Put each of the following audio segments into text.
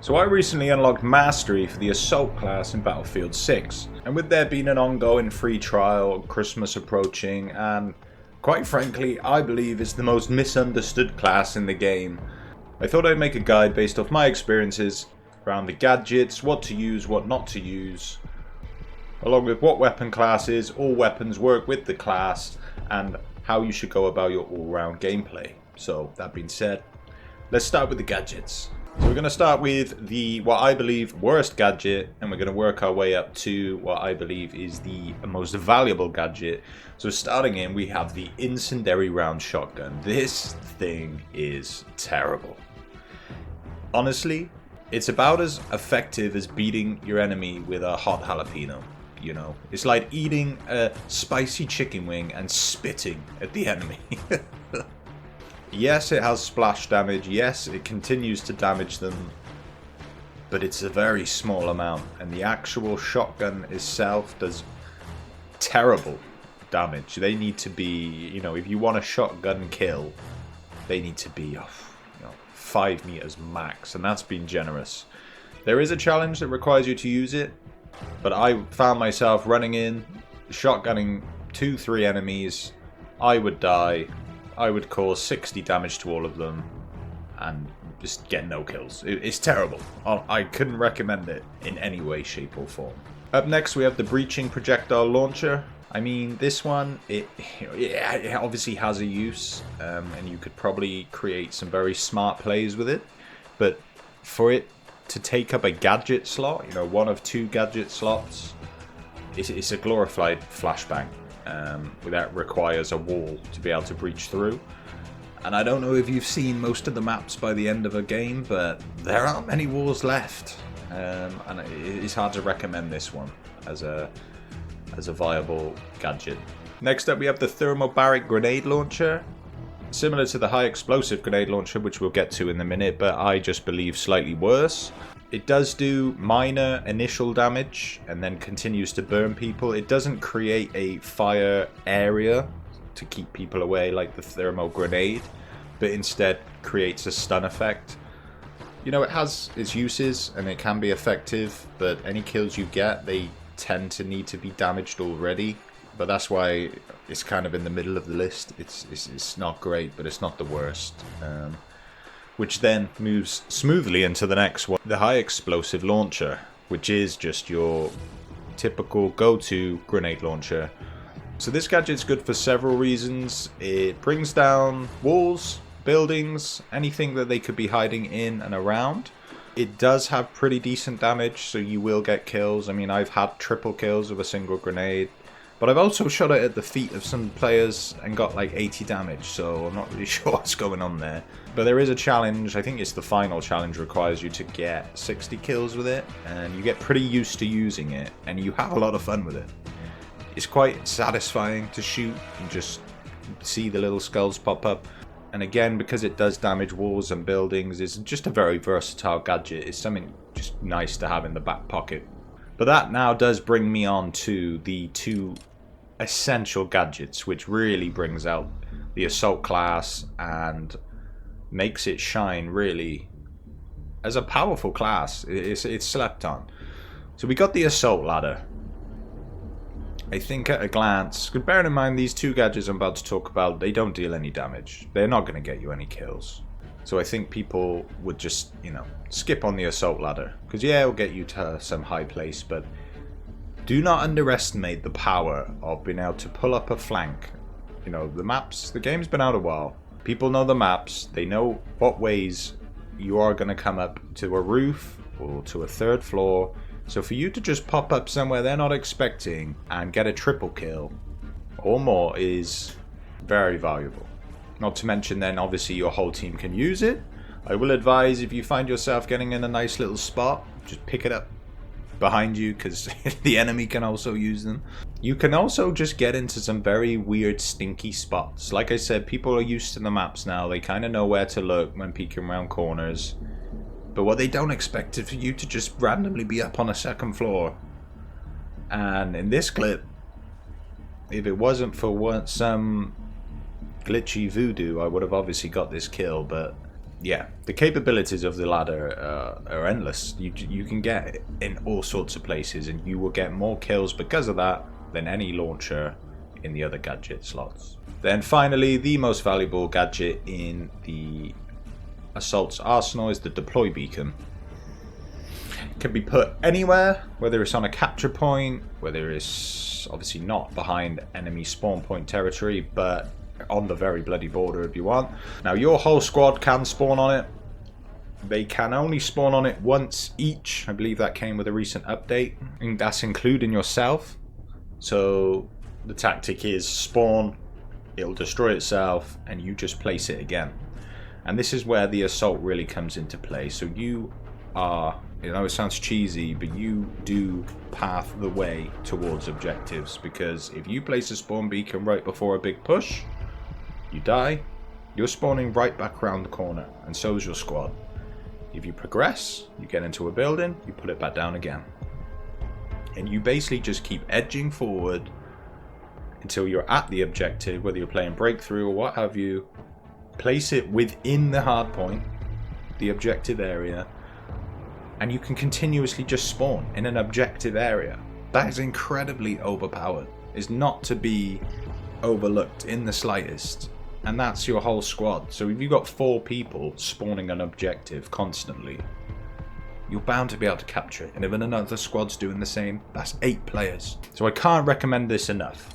So I recently unlocked Mastery for the Assault class in Battlefield 6, and with there being an ongoing free trial, Christmas approaching, and quite frankly, I believe it's the most misunderstood class in the game, I thought I'd make a guide based off my experiences around the gadgets, what to use, what not to use, along with what weapon classes, all weapons work with the class, and how you should go about your all-round gameplay. So, that being said, let's start with the gadgets. So we're going to start with the, what I believe, worst gadget, and we're going to work our way up to what I believe is the most valuable gadget. So starting in, we have the Incendiary Round Shotgun. This thing is terrible. Honestly, it's about as effective as beating your enemy with a hot jalapeno. You know, it's like eating a spicy chicken wing and spitting at the enemy. Yes, it has splash damage. Yes, it continues to damage them. But it's a very small amount. And the actual shotgun itself does terrible damage. They need to be, you know, if you want a shotgun kill, they need to be 5 meters max. And that's being generous. There is a challenge that requires you to use it. But I found myself running in, shotgunning 2-3 enemies. I would die. I would cause 60 damage to all of them and just get no kills. It's terrible. I couldn't recommend it in any way, shape or form. Up next we have the Breaching Projectile Launcher. I mean, this one, it obviously has a use, and you could probably create some very smart plays with it. But for it to take up a gadget slot, you know, one of 2 gadget slots, it's a glorified flashbang. That requires a wall to be able to breach through. And I don't know if you've seen most of the maps by the end of a game, but there aren't many walls left. And it's hard to recommend this one as a viable gadget. Next up we have the Thermobaric Grenade Launcher. Similar to the High Explosive Grenade Launcher, which we'll get to in a minute, but I just believe slightly worse. It does do minor initial damage and then continues to burn people. It doesn't create a fire area to keep people away like the thermo grenade, but instead creates a stun effect. You know, it has its uses and it can be effective, but any kills you get, they tend to need to be damaged already. But that's why it's kind of in the middle of the list. It's not great, but it's not the worst. Which then moves smoothly into the next one, the High Explosive Launcher, which is just your typical go-to grenade launcher. So this gadget's good for several reasons. It brings down walls, buildings, anything that they could be hiding in and around. It does have pretty decent damage, so you will get kills. I mean, I've had triple kills with a single grenade. But I've also shot it at the feet of some players and got like 80 damage, so I'm not really sure what's going on there. But there is a challenge, I think it's the final challenge, requires you to get 60 kills with it, and you get pretty used to using it, and you have a lot of fun with it. It's quite satisfying to shoot and just see the little skulls pop up. And again, because it does damage walls and buildings, it's just a very versatile gadget. It's something just nice to have in the back pocket. But that now does bring me on to the 2 essential gadgets, which really brings out the assault class and makes it shine really as a powerful class. It's slept on. So we got the assault ladder. I think at a glance, bearing in mind these 2 gadgets I'm about to talk about, they don't deal any damage. They're not going to get you any kills. So I think people would just, you know, skip on the assault ladder. Because yeah, it'll get you to some high place, but do not underestimate the power of being able to pull up a flank. You know, the game's been out a while. People know the maps. They know what ways you are going to come up to a roof or to a 3rd floor. So for you to just pop up somewhere they're not expecting and get a triple kill or more is very valuable. Not to mention then obviously your whole team can use it. I will advise if you find yourself getting in a nice little spot, just pick it up behind you because the enemy can also use them. You can also just get into some very weird stinky spots. Like I said, people are used to the maps now. They kind of know where to look when peeking around corners. But what they don't expect is for you to just randomly be up on a 2nd floor. And in this clip, if it wasn't for some glitchy voodoo, I would have obviously got this kill, but yeah, the capabilities of the ladder are endless. You can get in all sorts of places, and you will get more kills because of that than any launcher in the other gadget slots. Then finally, the most valuable gadget in the Assault's arsenal is the deploy beacon. It can be put anywhere, whether it's on a capture point, whether it's obviously not behind enemy spawn point territory, but on the very bloody border if you want. Now your whole squad can spawn on it. They can only spawn on it once each. I believe that came with a recent update, and that's including yourself. So the tactic is spawn, it'll destroy itself, and you just place it again. And this is where the assault really comes into play. So you are, you know, it sounds cheesy, but you do path the way towards objectives, because if you place a spawn beacon right before a big push, you die, you're spawning right back around the corner, and so is your squad. If you progress, you get into a building, you put it back down again. And you basically just keep edging forward until you're at the objective, whether you're playing breakthrough or what have you. Place it within the hard point, the objective area, and you can continuously just spawn in an objective area. That is incredibly overpowered. It's not to be overlooked in the slightest. And that's your whole squad. So if you've got 4 people spawning an objective constantly, you're bound to be able to capture it. And if another squad's doing the same, that's 8 players. So I can't recommend this enough.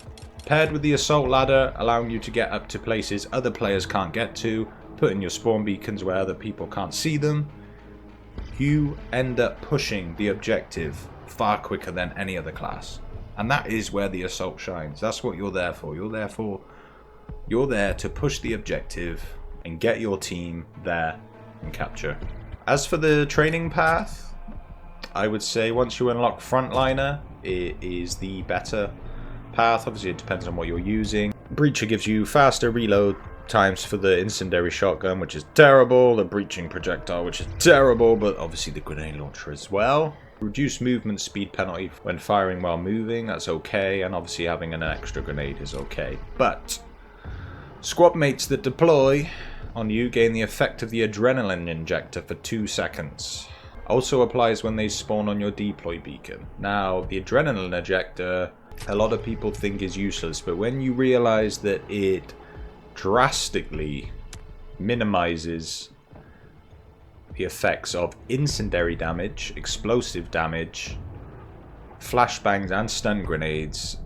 Paired with the assault ladder, allowing you to get up to places other players can't get to, putting your spawn beacons where other people can't see them, you end up pushing the objective far quicker than any other class. And that is where the assault shines. That's what you're there for. You're there to push the objective and get your team there and capture. As for the training path, I would say once you unlock Frontliner, it is the better path. Obviously it depends on what you're using. Breacher gives you faster reload times for the incendiary shotgun, which is terrible, the breaching projectile, which is terrible, but obviously the grenade launcher as well. Reduce movement speed penalty when firing while moving, that's okay, and obviously having an extra grenade is okay. But squad mates that deploy on you gain the effect of the adrenaline injector for 2 seconds. Also applies when they spawn on your deploy beacon. Now, the adrenaline injector, a lot of people think is useless, but when you realize that it drastically minimizes the effects of incendiary damage, explosive damage, flashbangs and stun grenades,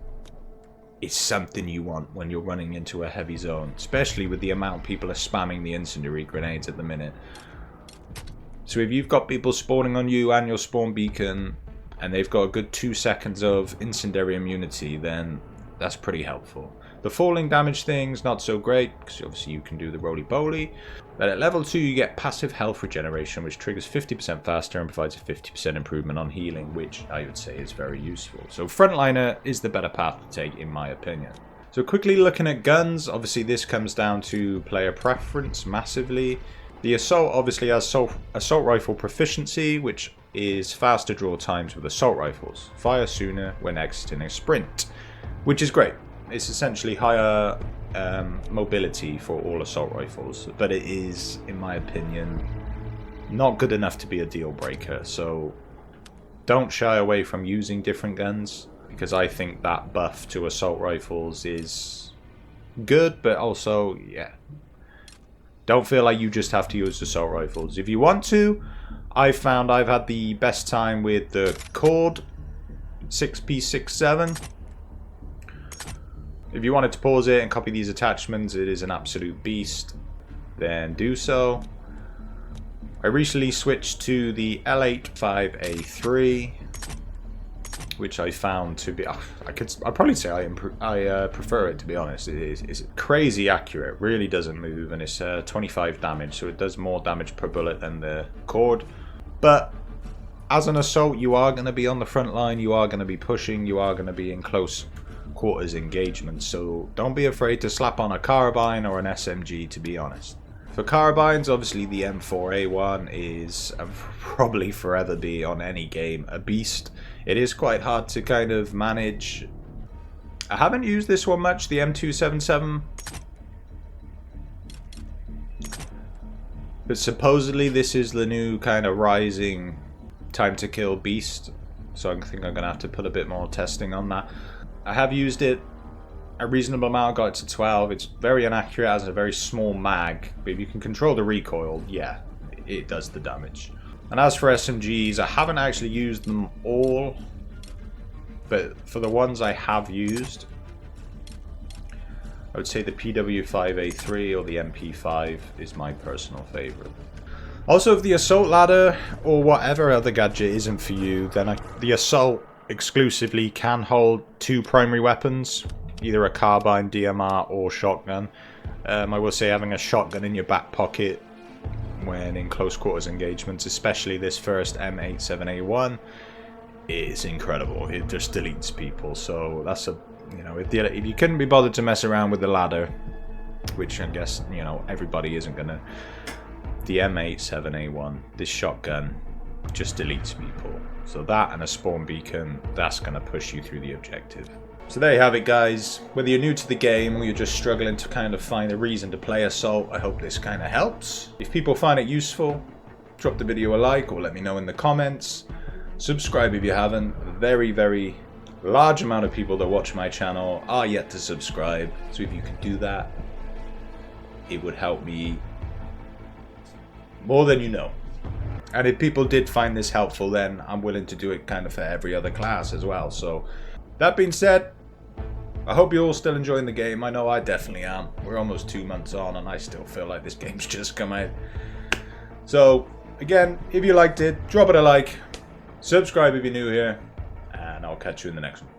it's something you want when you're running into a heavy zone, especially with the amount people are spamming the incendiary grenades at the minute. So if you've got people spawning on you and your spawn beacon, and they've got a good 2 seconds of incendiary immunity, then that's pretty helpful. The falling damage thing's not so great, because obviously you can do the roly-poly. But at level 2 you get passive health regeneration, which triggers 50% faster and provides a 50% improvement on healing, which I would say is very useful. So Frontliner is the better path to take in my opinion. So quickly looking at guns, obviously this comes down to player preference massively. The Assault obviously has assault rifle proficiency, which is faster draw times with assault rifles. Fire sooner when exiting a sprint, which is great. It's essentially higher mobility for all assault rifles, but it is, in my opinion, not good enough to be a deal breaker. So don't shy away from using different guns, because I think that buff to assault rifles is good, but also, yeah, don't feel like you just have to use assault rifles. If you want to, I found I've had the best time with the Cord 6P67. If you wanted to pause it and copy these attachments, it is an absolute beast, then do so. I recently switched to the L85A3, which I found to be, I'd probably say I prefer it, to be honest. It's crazy accurate, really doesn't move, and it's 25 damage, so it does more damage per bullet than the Cord. But as an assault, you are going to be on the front line, you are going to be pushing, you are going to be in close quarters engagement, so don't be afraid to slap on a carbine or an SMG, to be honest. For carbines, obviously the M4A1 is, and probably forever be on any game, a beast. It is quite hard to kind of manage. I haven't used this one much, the M277. But supposedly this is the new kind of rising time to kill beast. So I think I'm going to have to put a bit more testing on that. I have used it a reasonable amount, got it to 12. It's very inaccurate, has a very small mag. But if you can control the recoil, yeah, it does the damage. And as for SMGs, I haven't actually used them all. But for the ones I have used, I would say the PW5A3 or the MP5 is my personal favorite. Also, if the assault ladder or whatever other gadget isn't for you, then the assault exclusively can hold 2 primary weapons, either a carbine, DMR, or shotgun. I will say having a shotgun in your back pocket when in close quarters engagements, especially this first M87A1, is incredible. It just deletes people. So that's a, you know, if you couldn't be bothered to mess around with the ladder, which I guess, you know, everybody isn't gonna. The M87A1, this shotgun, just deletes people. So that and a spawn beacon, that's going to push you through the objective. So there you have it, guys. Whether you're new to the game or you're just struggling to kind of find a reason to play Assault, I hope this kind of helps. If people find it useful, drop the video a like or let me know in the comments. Subscribe if you haven't. A very, very large amount of people that watch my channel are yet to subscribe. So if you could do that, it would help me more than you know. And if people did find this helpful, then I'm willing to do it kind of for every other class as well. So that being said, I hope you're all still enjoying the game. I know I definitely am. We're almost 2 months on and I still feel like this game's just come out. So again, if you liked it, drop it a like, subscribe if you're new here, and I'll catch you in the next one.